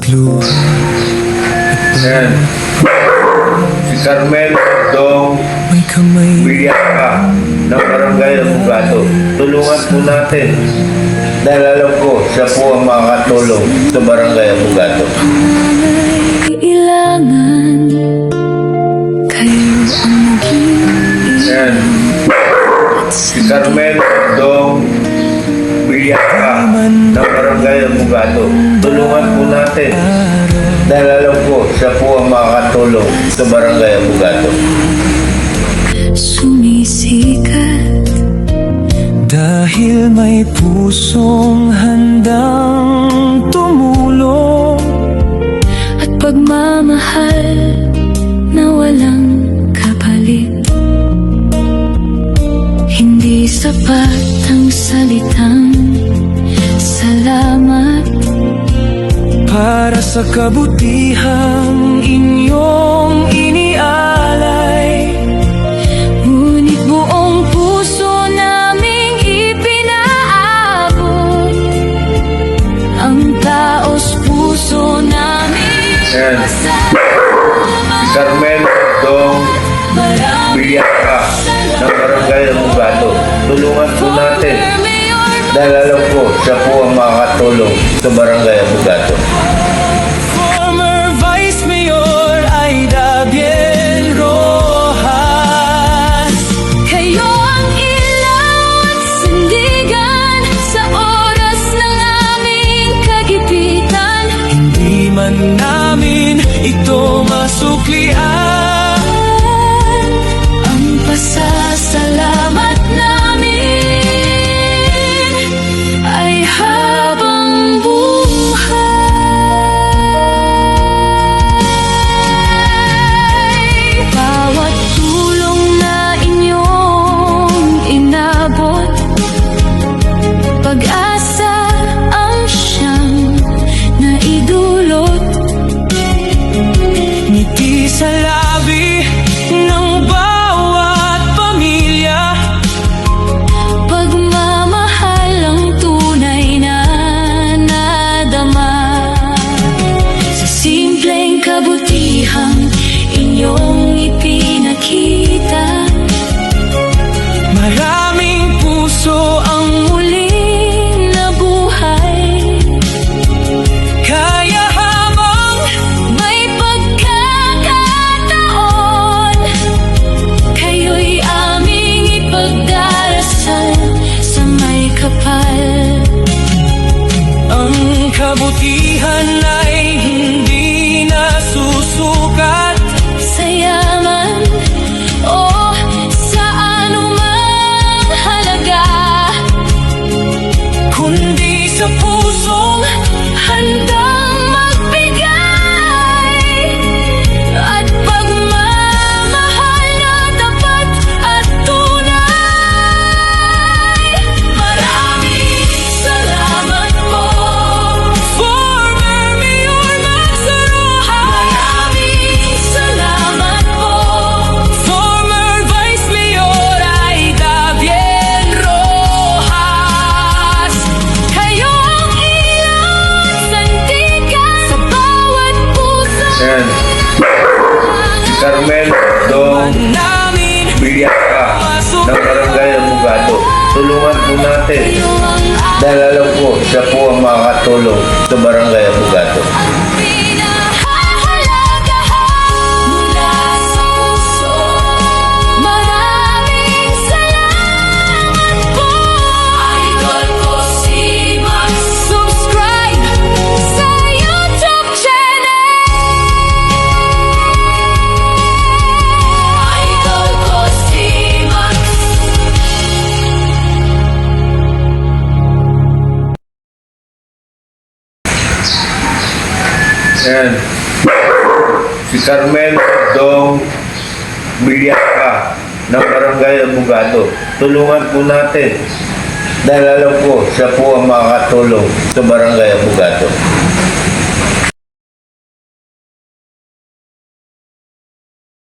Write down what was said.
Nagluha. Yan. Si Carmel Dong May kamay. Villaka ng Barangay Abogado. Tulungan po natin. Dahil alam ko, siya po ang makakatulong sa Barangay Abogado. Kailangan kayo ang maging Yan. Si Carmel Dong Villaka ng Barangay Abogado. Tulungan po natin. Dahil alam ko, siya po ang makakatulong sa Barangay Abogado. sumisikat. Dahil may pusong handang tumulong At pagmamahal na walang kapalit. Hindi sapat ang salitang salamat para sa kabutihang inyong inialay. Ngunit buong puso naming ipinaabot ang taos puso namin. Yan. Si Carmel Dong Villaka ng Barangay Abogado. Tulungan po natin. Dahil alam ko, siya po ang makakatulong sa Barangay Abogado. Former Vice Mayor Aida Biel Rojas. Kayo ang ilaw at sandigan sa oras ng aming kagipitan. Hindi man namin ito masuklian. Ang pasasalamat namin ay habang buhay. Bawat tulong na inyong inabot, pag-asa ang siyang naidulot. Ngiti sa labi ng bawat pamilya. Pagmamahal ang tunay na nadama. Sa simpleng kabutihang inyong ipinakita, Maraming puso ang muling nabuhay. kaya habang May pagkakataon, kayo'y aming ipagdarasal sa may kapal. ang kabutihan ay hindi nasusukat. Sa yaman o sa anumang halaga, Kundi sa pusong handang magbigay at pagmamahal na tapat at tunay. Maraming salamat po, former Mayor Max Rojas. maraming salamat po, Former Vice Mayor Aida Biel Rojas. kayo ang ilang sandigan sa bawat puso. Yan. Si Carmel Dong Namin Villaka ng Barangay Abogado. Tulungan po natin. Dahil alam ko, siya po ang makakatulong sa Barangay Abogado. Pinahahalagahan mula sa puso. Maraming salamat po. Idol ko si Max. Subscribe sa YouTube channel. Idol ko si Max. Yan. Si Carmel Dong Villaka ng Barangay Abogado. Tulungan po natin. Dahil alam ko, siya po ang makakatulong sa Barangay Abogado.